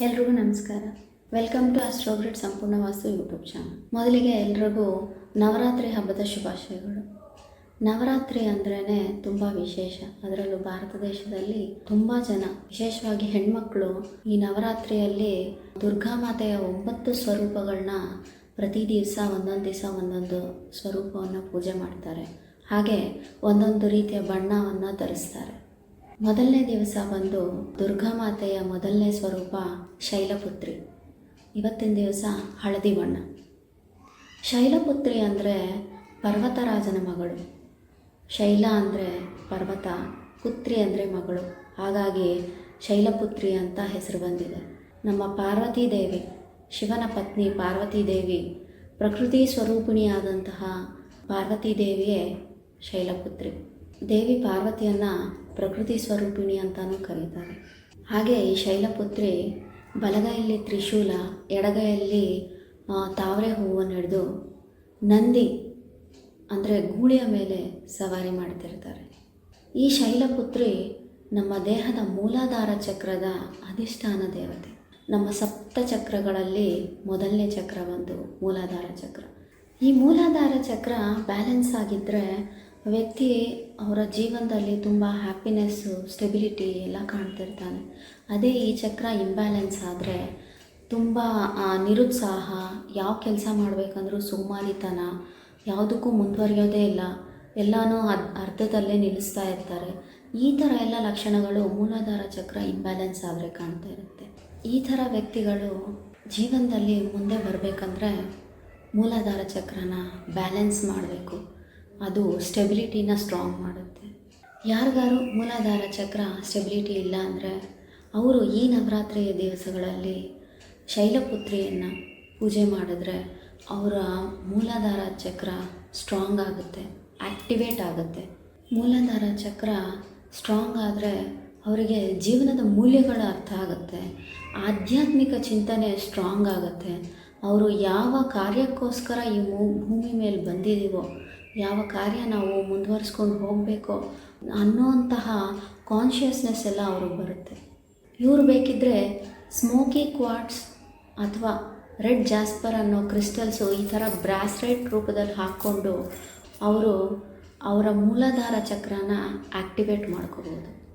ಎಲ್ರಿಗೂ ನಮಸ್ಕಾರ. Welcome to ಅಸ್ಟ್ರೋಗ್ರಿಡ್ ಸಂಪೂರ್ಣ ವಾಸ್ತು ಯೂಟ್ಯೂಬ್ ಚಾನಲ್. ಮೊದಲಿಗೆ ಎಲ್ರಿಗೂ ನವರಾತ್ರಿ ಹಬ್ಬದ ಶುಭಾಶಯಗಳು. ನವರಾತ್ರಿ ಅಂದ್ರೇ ತುಂಬ ವಿಶೇಷ. ಅದರಲ್ಲೂ ಭಾರತ ದೇಶದಲ್ಲಿ ತುಂಬ ಜನ, ವಿಶೇಷವಾಗಿ ಹೆಣ್ಮಕ್ಳು, ಈ ನವರಾತ್ರಿಯಲ್ಲಿ ದುರ್ಗಾಮಾತೆಯ 9 ಸ್ವರೂಪಗಳನ್ನ ಪ್ರತಿ ದಿವಸ ಒಂದೊಂದು ಸ್ವರೂಪವನ್ನು ಪೂಜೆ ಮಾಡ್ತಾರೆ. ಹಾಗೆ ಒಂದೊಂದು ರೀತಿಯ ಬಣ್ಣವನ್ನು ಧರಿಸ್ತಾರೆ. ಮೊದಲನೇ ದಿವಸ ಬಂದು ದುರ್ಗಾಮಾತೆಯ ಮೊದಲನೇ ಸ್ವರೂಪ ಶೈಲಪುತ್ರಿ. ಇವತ್ತಿನ ದಿವಸ ಹಳದಿ ಬಣ್ಣ. ಶೈಲಪುತ್ರಿ ಅಂದರೆ ಪರ್ವತರಾಜನ ಮಗಳು. ಶೈಲ ಅಂದರೆ ಪರ್ವತ, ಪುತ್ರಿ ಅಂದರೆ ಮಗಳು. ಹಾಗಾಗಿ ಶೈಲಪುತ್ರಿ ಅಂತ ಹೆಸರು ಬಂದಿದೆ. ನಮ್ಮ ಪಾರ್ವತೀ ದೇವಿ, ಶಿವನ ಪತ್ನಿ ಪಾರ್ವತೀ ದೇವಿ, ಪ್ರಕೃತಿ ಸ್ವರೂಪಿಣಿಯಾದಂತಹ ಪಾರ್ವತೀ ದೇವಿಯೇ ಶೈಲಪುತ್ರಿ. ದೇವಿ ಪಾರ್ವತಿಯನ್ನು ಪ್ರಕೃತಿ ಸ್ವರೂಪಿಣಿ ಅಂತಲೂ ಕರೀತಾರೆ. ಹಾಗೆ ಈ ಶೈಲಪುತ್ರಿ ಬಲಗೈಯಲ್ಲಿ ತ್ರಿಶೂಲ, ಎಡಗೈಯಲ್ಲಿ ತಾವರೆ ಹೂವನ್ನು ಹಿಡಿದು ನಂದಿ ಅಂದರೆ ಗೂಳಿಯ ಮೇಲೆ ಸವಾರಿ ಮಾಡ್ತಿರ್ತಾರೆ. ಈ ಶೈಲಪುತ್ರಿ ನಮ್ಮ ದೇಹದ ಮೂಲಾಧಾರ ಚಕ್ರದ ಅಧಿಷ್ಠಾನ ದೇವತೆ. ನಮ್ಮ ಸಪ್ತ ಚಕ್ರಗಳಲ್ಲಿ ಮೊದಲನೇ ಚಕ್ರ ಒಂದು ಮೂಲಾಧಾರ ಚಕ್ರ. ಈ ಮೂಲಾಧಾರ ಚಕ್ರ ಬ್ಯಾಲೆನ್ಸ್ ಆಗಿದ್ದರೆ ವ್ಯಕ್ತಿ ಅವರ ಜೀವನದಲ್ಲಿ ತುಂಬ ಹ್ಯಾಪಿನೆಸ್ಸು, ಸ್ಟೆಬಿಲಿಟಿ ಎಲ್ಲ ಕಾಣ್ತಿರ್ತಾನೆ. ಅದೇ ಈ ಚಕ್ರ ಇಂಬ್ಯಾಲೆನ್ಸ್ ಆದರೆ ತುಂಬ ನಿರುತ್ಸಾಹ, ಯಾವ ಕೆಲಸ ಮಾಡಬೇಕಂದ್ರೂ ಸೋಮಾರಿತನ, ಯಾವುದಕ್ಕೂ ಮುಂದುವರಿಯೋದೇ ಇಲ್ಲ, ಎಲ್ಲನೂ ಅರ್ಧದಲ್ಲೇ ನಿಲ್ಲಿಸ್ತಾ ಇರ್ತಾರೆ. ಈ ಥರ ಎಲ್ಲ ಲಕ್ಷಣಗಳು ಮೂಲಾಧಾರ ಚಕ್ರ ಇಂಬ್ಯಾಲೆನ್ಸ್ ಆದರೆ ಕಾಣ್ತಾ ಇರುತ್ತೆ. ಈ ಥರ ವ್ಯಕ್ತಿಗಳು ಜೀವನದಲ್ಲಿ ಮುಂದೆ ಬರಬೇಕಂದ್ರೆ ಮೂಲಾಧಾರ ಚಕ್ರನ ಬ್ಯಾಲೆನ್ಸ್ ಮಾಡಬೇಕು. ಅದು ಸ್ಟೆಬಿಲಿಟಿನ ಸ್ಟ್ರಾಂಗ್ ಮಾಡುತ್ತೆ. ಯಾರಿಗಾರು ಮೂಲಾಧಾರ ಚಕ್ರ ಸ್ಟೆಬಿಲಿಟಿ ಇಲ್ಲ ಅಂದರೆ ಅವರು ಈ ನವರಾತ್ರಿಯ ದಿವಸಗಳಲ್ಲಿ ಶೈಲಪುತ್ರಿಯನ್ನು ಪೂಜೆ ಮಾಡಿದ್ರೆ ಅವರ ಮೂಲಾಧಾರ ಚಕ್ರ ಸ್ಟ್ರಾಂಗ್ ಆಗುತ್ತೆ, ಆ್ಯಕ್ಟಿವೇಟ್ ಆಗುತ್ತೆ. ಮೂಲಾಧಾರ ಚಕ್ರ ಸ್ಟ್ರಾಂಗ್ ಆದರೆ ಅವರಿಗೆ ಜೀವನದ ಮೂಲ್ಯಗಳ ಅರ್ಥ ಆಗುತ್ತೆ, ಆಧ್ಯಾತ್ಮಿಕ ಚಿಂತನೆ ಸ್ಟ್ರಾಂಗ್ ಆಗುತ್ತೆ. ಅವರು ಯಾವ ಕಾರ್ಯಕ್ಕೋಸ್ಕರ ಈ ಭೂಮಿ ಮೇಲೆ ಬಂದಿದ್ದೀವೋ, ಯಾವ ಕಾರ್ಯ ನಾವು ಮುಂದುವರಿಸ್ಕೊಂಡು ಹೋಗಬೇಕೋ ಅನ್ನೋಂತಹ ಕಾನ್ಷಿಯಸ್ನೆಸ್ ಎಲ್ಲ ಅವ್ರಿಗೆ ಬರುತ್ತೆ. ಇವರು ಬೇಕಿದ್ದರೆ ಸ್ಮೋಕಿ ಕ್ವಾರ್ಟ್ಸ್ ಅಥವಾ ರೆಡ್ ಜಾಸ್ಪರ್ ಅನ್ನೋ ಕ್ರಿಸ್ಟಲ್ಸು ಈ ಥರ ಬ್ರಾಸ್ಲೆಟ್ ರೂಪದಲ್ಲಿ ಹಾಕ್ಕೊಂಡು ಅವರು ಅವರ ಮೂಲಾಧಾರ ಚಕ್ರನ ಆ್ಯಕ್ಟಿವೇಟ್ ಮಾಡ್ಕೋಬೋದು.